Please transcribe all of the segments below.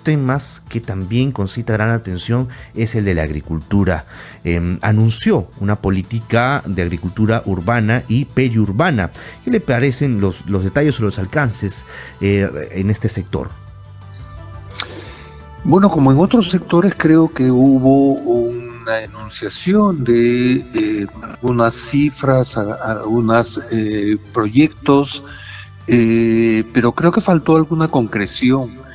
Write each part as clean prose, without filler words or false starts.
temas que también concita gran atención es el de la agricultura. Anunció una política de agricultura urbana y periurbana. ¿Qué le parecen los detalles o los alcances en este sector? Bueno, como en otros sectores, creo que hubo una enunciación de algunas cifras, algunos proyectos, pero creo que faltó alguna concreción.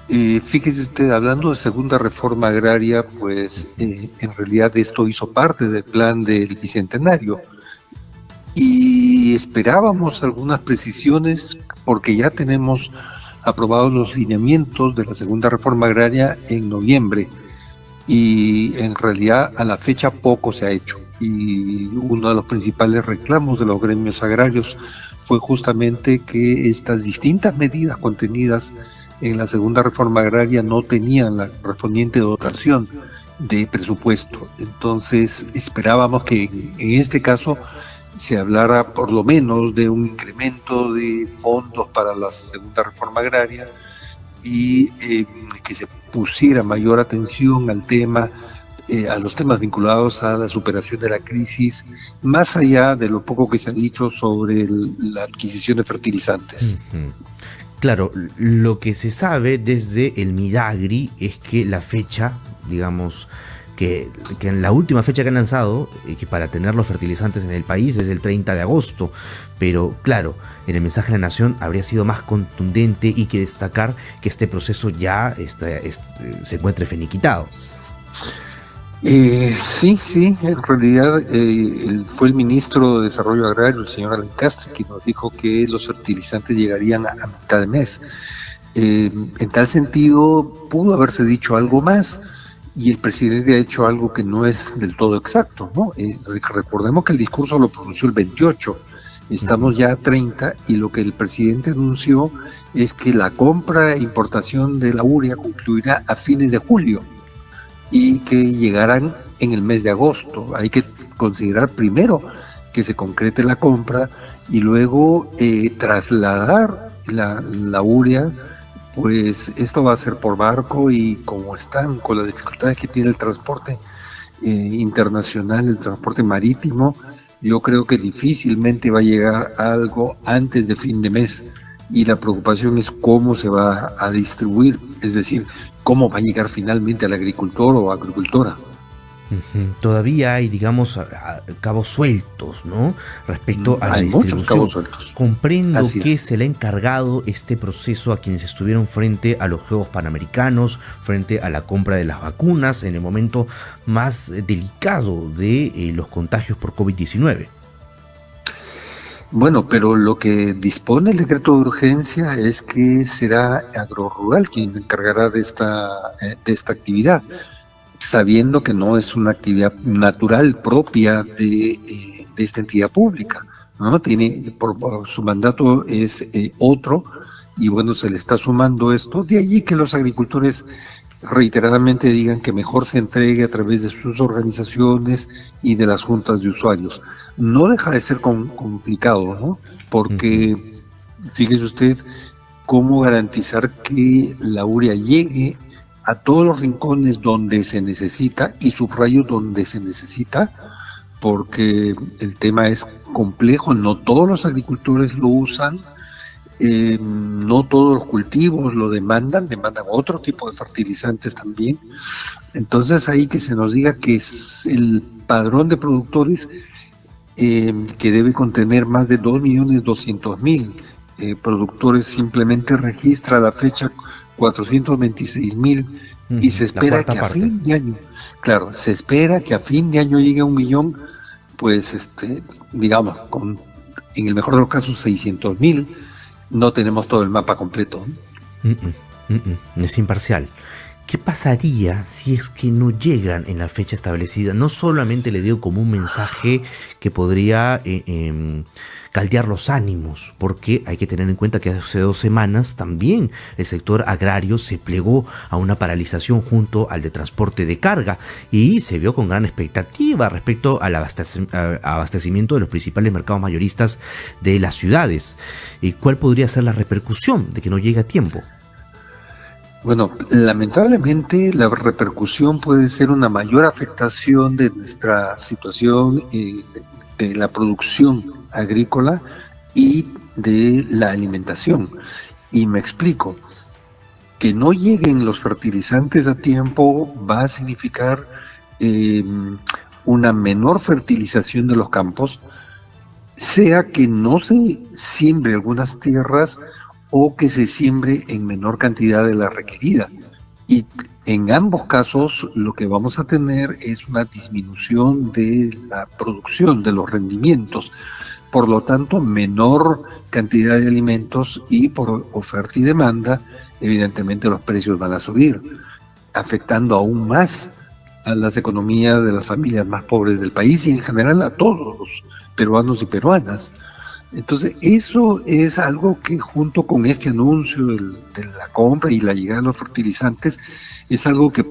Fíjese usted, hablando de segunda reforma agraria, pues en realidad esto hizo parte del plan del Bicentenario y esperábamos algunas precisiones porque ya tenemos aprobados los lineamientos de la segunda reforma agraria en noviembre y en realidad a la fecha poco se ha hecho, y uno de los principales reclamos de los gremios agrarios fue justamente que estas distintas medidas contenidas en la segunda reforma agraria no tenían la correspondiente dotación de presupuesto. Entonces esperábamos que en este caso se hablara por lo menos de un incremento de fondos para la segunda reforma agraria y que se pusiera mayor atención al tema, a los temas vinculados a la superación de la crisis, más allá de lo poco que se ha dicho sobre la adquisición de fertilizantes. Uh-huh. Claro, lo que se sabe desde el Midagri es que la fecha, digamos, que en la última fecha que han lanzado, que para tener los fertilizantes en el país es el 30 de agosto, pero claro, en el mensaje de la Nación habría sido más contundente y que destacar que este proceso ya se encuentre finiquitado. Sí, en realidad fue el ministro de Desarrollo Agrario, el señor Alan Castro, quien nos dijo que los fertilizantes llegarían a mitad de mes. En tal sentido, pudo haberse dicho algo más, y el presidente ha hecho algo que no es del todo exacto, ¿no? Recordemos que el discurso lo pronunció el 28, estamos ya a 30, y lo que el presidente anunció es que la compra e importación de la urea concluirá a fines de julio, y que llegarán en el mes de agosto. Hay que considerar primero que se concrete la compra y luego trasladar la urea, pues esto va a ser por barco, y como están con las dificultades que tiene el transporte internacional, el transporte marítimo, yo creo que difícilmente va a llegar algo antes de fin de mes, y la preocupación es cómo se va a distribuir, es decir, cómo va a llegar finalmente al agricultor o agricultora. Todavía hay, digamos, cabos sueltos, ¿no? Respecto a la distribución. Muchos cabos sueltos. Comprendo que se le ha encargado este proceso a quienes estuvieron frente a los Juegos Panamericanos, frente a la compra de las vacunas, en el momento más delicado de los contagios por COVID-19. Bueno, pero lo que dispone el decreto de urgencia es que será Agrorural quien se encargará de esta actividad, sabiendo que no es una actividad natural propia de esta entidad pública, ¿no? Por su mandato es otro, y bueno, se le está sumando esto, de allí que los agricultores reiteradamente digan que mejor se entregue a través de sus organizaciones y de las juntas de usuarios. No deja de ser complicado, ¿no? Porque fíjese usted cómo garantizar que la urea llegue a todos los rincones donde se necesita, y subrayo donde se necesita, porque el tema es complejo, no todos los agricultores lo usan, no todos los cultivos lo demandan otro tipo de fertilizantes también. Entonces ahí que se nos diga que es el padrón de productores que debe contener más de 2.200.000 productores, simplemente registra a la fecha 426.000, y se espera que a fin de año, claro, se espera que a fin de año llegue a 1 millón, pues digamos, en el mejor de los casos 600.000, no tenemos todo el mapa completo. Es imparcial. ¿Qué pasaría si es que no llegan en la fecha establecida? No solamente le digo como un mensaje que podría caldear los ánimos, porque hay que tener en cuenta que hace 2 semanas también el sector agrario se plegó a una paralización junto al de transporte de carga, y se vio con gran expectativa respecto al abastecimiento de los principales mercados mayoristas de las ciudades. ¿Cuál podría ser la repercusión de que no llegue a tiempo? Bueno, lamentablemente la repercusión puede ser una mayor afectación de nuestra situación de la producción agrícola y de la alimentación. Y me explico, que no lleguen los fertilizantes a tiempo va a significar una menor fertilización de los campos, sea que no se siembre algunas tierras o que se siembre en menor cantidad de la requerida. Y en ambos casos lo que vamos a tener es una disminución de la producción, de los rendimientos. Por lo tanto, menor cantidad de alimentos y por oferta y demanda, evidentemente los precios van a subir, afectando aún más a las economías de las familias más pobres del país y en general a todos los peruanos y peruanas. Entonces, eso es algo que junto con este anuncio de la compra y la llegada de los fertilizantes, es algo que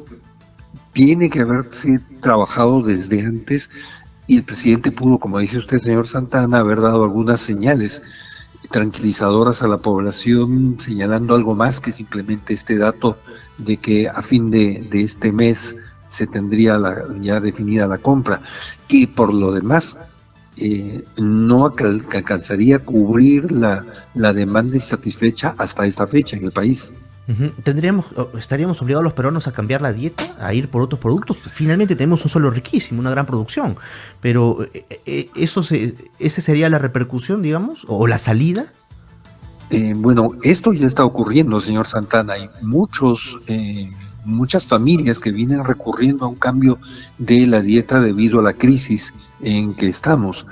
tiene que haberse trabajado desde antes y el presidente pudo, como dice usted, señor Santana, haber dado algunas señales tranquilizadoras a la población, señalando algo más que simplemente este dato de que a fin de este mes se tendría ya definida la compra, que por lo demás no alcanzaría a cubrir la demanda insatisfecha hasta esta fecha en el país. ¿Estaríamos obligados los peruanos a cambiar la dieta, a ir por otros productos? Finalmente tenemos un suelo riquísimo, una gran producción, pero ¿ese sería la repercusión, digamos, o la salida? Bueno, esto ya está ocurriendo, señor Santana. Hay muchas familias que vienen recurriendo a un cambio de la dieta debido a la crisis en que estamos.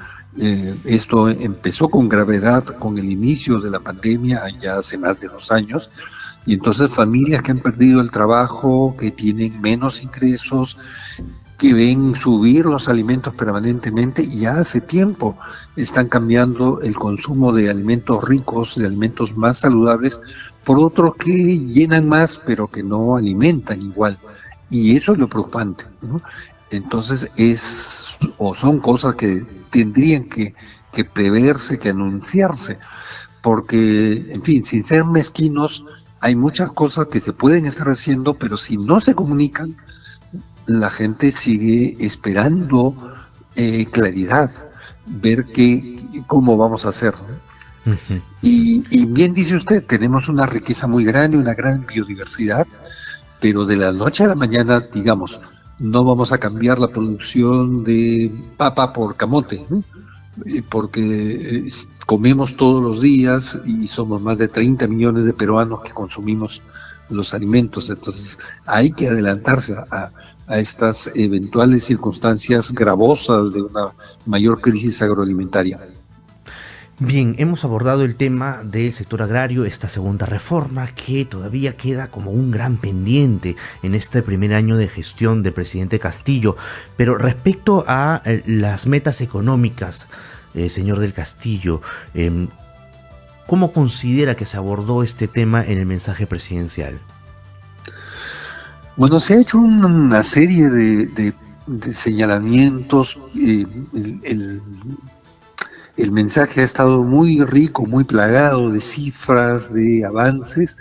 Esto empezó con gravedad con el inicio de la pandemia, ya hace más de 2 años, y entonces familias que han perdido el trabajo, que tienen menos ingresos, que ven subir los alimentos permanentemente, y ya hace tiempo están cambiando el consumo de alimentos ricos, de alimentos más saludables, por otros que llenan más, pero que no alimentan igual. Y eso es lo preocupante, ¿no? Entonces son cosas que tendrían que preverse, que anunciarse, porque, en fin, sin ser mezquinos, hay muchas cosas que se pueden estar haciendo, pero si no se comunican, la gente sigue esperando claridad, ver cómo vamos a hacer, ¿no? Y bien dice usted, tenemos una riqueza muy grande, una gran biodiversidad, pero de la noche a la mañana, digamos, no vamos a cambiar la producción de papa por camote, ¿no? Porque comemos todos los días y somos más de 30 millones de peruanos que consumimos los alimentos, entonces hay que adelantarse a estas eventuales circunstancias gravosas de una mayor crisis agroalimentaria. Bien, hemos abordado el tema del sector agrario, esta segunda reforma que todavía queda como un gran pendiente en este primer año de gestión del presidente Castillo, pero respecto a las metas económicas, señor del Castillo, ¿cómo considera que se abordó este tema en el mensaje presidencial? Bueno, se ha hecho una serie de señalamientos. El mensaje ha estado muy rico, muy plagado de cifras, de avances,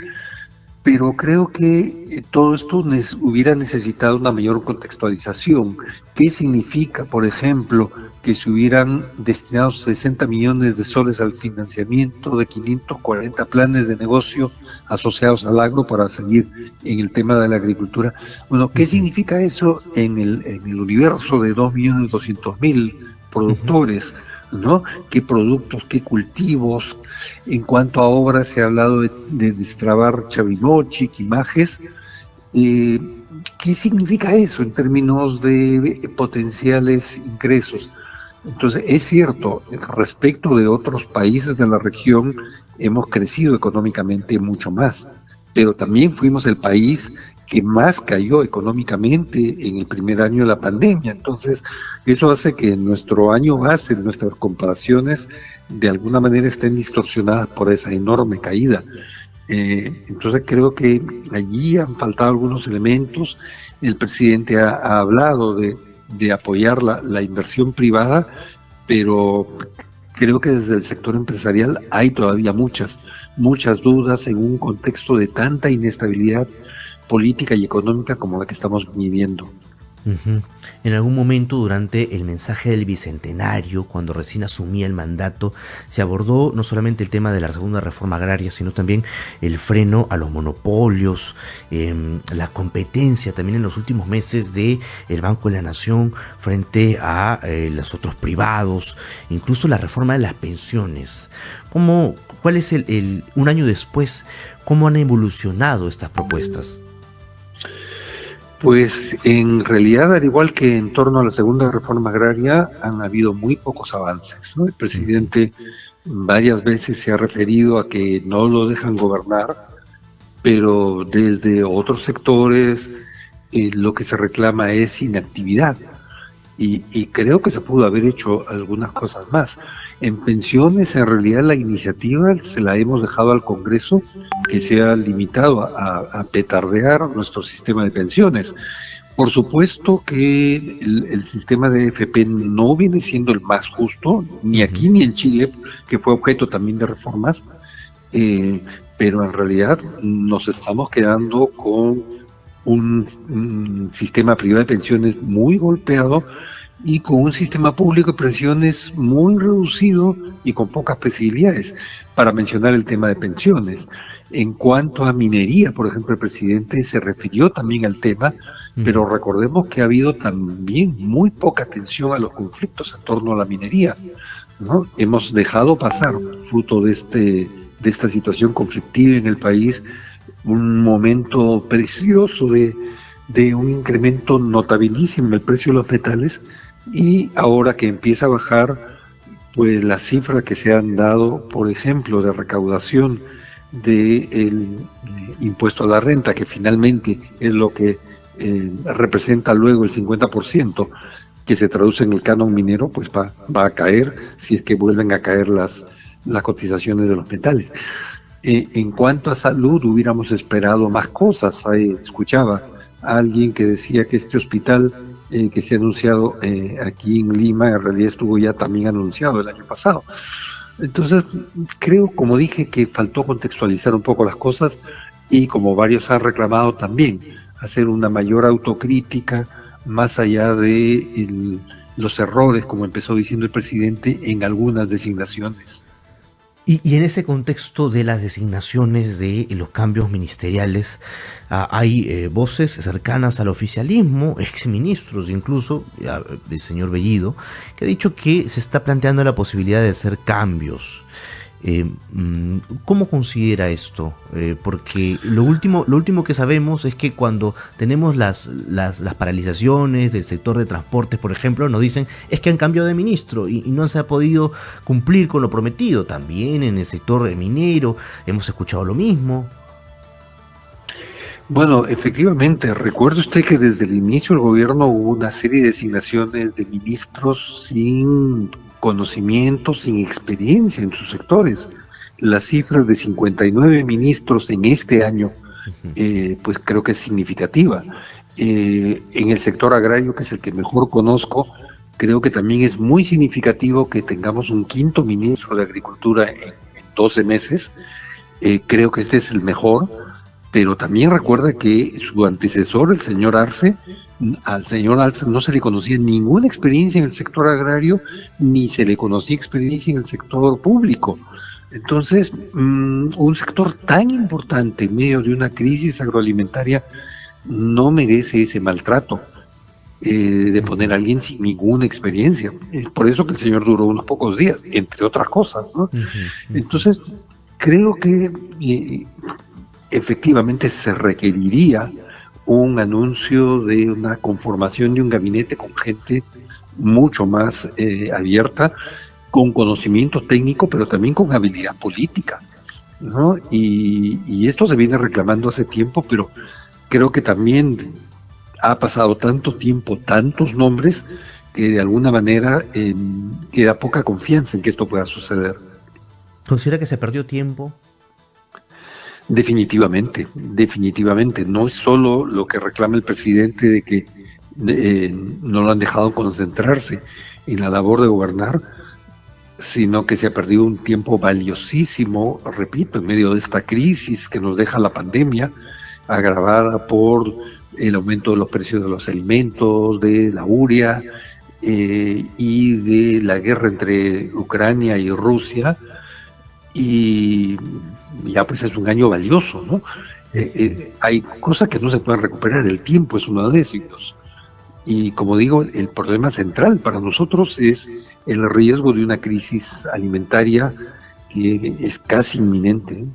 pero creo que todo esto hubiera necesitado una mayor contextualización. ¿Qué significa, por ejemplo, que se hubieran destinado 60 millones de soles al financiamiento de 540 planes de negocio asociados al agro para seguir en el tema de la agricultura? Bueno, ¿qué significa eso en el universo de 2.200.000 productores? ¿No? ¿Qué productos, qué cultivos? En cuanto a obras, se ha hablado de destrabar Chavimochi, Quimajes. ¿Qué significa eso en términos de potenciales ingresos? Entonces, es cierto, respecto de otros países de la región, hemos crecido económicamente mucho más, pero también fuimos el país que más cayó económicamente en el primer año de la pandemia. Entonces, eso hace que nuestro año base, nuestras comparaciones, de alguna manera estén distorsionadas por esa enorme caída. Entonces, creo que allí han faltado algunos elementos. El presidente ha hablado de apoyar la inversión privada, pero creo que desde el sector empresarial hay todavía muchas dudas en un contexto de tanta inestabilidad, política y económica como la que estamos viviendo. Ujú. En algún momento durante el mensaje del bicentenario, cuando recién asumía el mandato, se abordó no solamente el tema de la segunda reforma agraria, sino también el freno a los monopolios, la competencia también en los últimos meses de el Banco de la Nación frente a los otros privados, incluso la reforma de las pensiones. ¿Cuál es un año después, cómo han evolucionado estas propuestas? Pues en realidad, al igual que en torno a la segunda reforma agraria, han habido muy pocos avances, ¿no? El presidente varias veces se ha referido a que no lo dejan gobernar, pero desde otros sectores lo que se reclama es inactividad. Y creo que se pudo haber hecho algunas cosas más. En pensiones, en realidad, la iniciativa se la hemos dejado al Congreso, que se ha limitado a petardear nuestro sistema de pensiones. Por supuesto que el sistema de AFP no viene siendo el más justo, ni aquí ni en Chile, que fue objeto también de reformas, pero en realidad nos estamos quedando con un sistema privado de pensiones muy golpeado y con un sistema público de pensiones muy reducido y con pocas posibilidades, para mencionar el tema de pensiones. En cuanto a minería, por ejemplo, el presidente se refirió también al tema, pero recordemos que ha habido también muy poca atención a los conflictos en torno a la minería, ¿no? Hemos dejado pasar, fruto de esta situación conflictiva en el país, un momento precioso de un incremento notabilísimo en el precio de los metales, y ahora que empieza a bajar, pues las cifras que se han dado, por ejemplo, de recaudación del impuesto a la renta, que finalmente es lo que representa luego el 50%, que se traduce en el canon minero, pues va a caer si es que vuelven a caer las cotizaciones de los metales. En cuanto a salud, hubiéramos esperado más cosas. Escuchaba a alguien que decía que este hospital que se ha anunciado aquí en Lima, en realidad estuvo ya también anunciado el año pasado. Entonces, creo, como dije, que faltó contextualizar un poco las cosas y, como varios han reclamado también, hacer una mayor autocrítica más allá de los errores, como empezó diciendo el presidente, en algunas designaciones. Y en ese contexto de las designaciones de los cambios ministeriales, hay voces cercanas al oficialismo, exministros incluso, el señor Bellido, que ha dicho que se está planteando la posibilidad de hacer cambios. ¿Cómo considera esto? Porque lo último que sabemos es que cuando tenemos las paralizaciones del sector de transportes, por ejemplo, nos dicen es que han cambiado de ministro y no se ha podido cumplir con lo prometido. También en el sector minero hemos escuchado lo mismo. Bueno, efectivamente, recuerde usted que desde el inicio del gobierno hubo una serie de designaciones de ministros sin conocimiento, sin experiencia en sus sectores. La cifra de 59 ministros en este año, pues creo que es significativa. En el sector agrario, que es el que mejor conozco, creo que también es muy significativo que tengamos un quinto ministro de Agricultura en 12 meses. Creo que este es el mejor, pero también recuerda que su antecesor, al señor Arce no se le conocía ninguna experiencia en el sector agrario, ni se le conocía experiencia en el sector público. Entonces, un sector tan importante en medio de una crisis agroalimentaria no merece ese maltrato de poner a alguien sin ninguna experiencia. Es por eso que el señor duró unos pocos días, entre otras cosas, ¿no? Entonces, creo que efectivamente se requeriría un anuncio de una conformación de un gabinete con gente mucho más abierta, con conocimiento técnico, pero también con habilidad política, ¿no? Y esto se viene reclamando hace tiempo, pero creo que también ha pasado tanto tiempo, tantos nombres, que de alguna manera queda poca confianza en que esto pueda suceder. ¿Considera que se perdió tiempo? Definitivamente, definitivamente. No es solo lo que reclama el presidente de que no lo han dejado concentrarse en la labor de gobernar, sino que se ha perdido un tiempo valiosísimo, repito, en medio de esta crisis que nos deja la pandemia. agravada por el aumento de los precios de los alimentos, de la urea y de la guerra entre Ucrania y Rusia, y ya pues es un año valioso, ¿no? Hay cosas que no se pueden recuperar, el tiempo es uno de ellos. Y como digo, el problema central para nosotros es el riesgo de una crisis alimentaria que es casi inminente.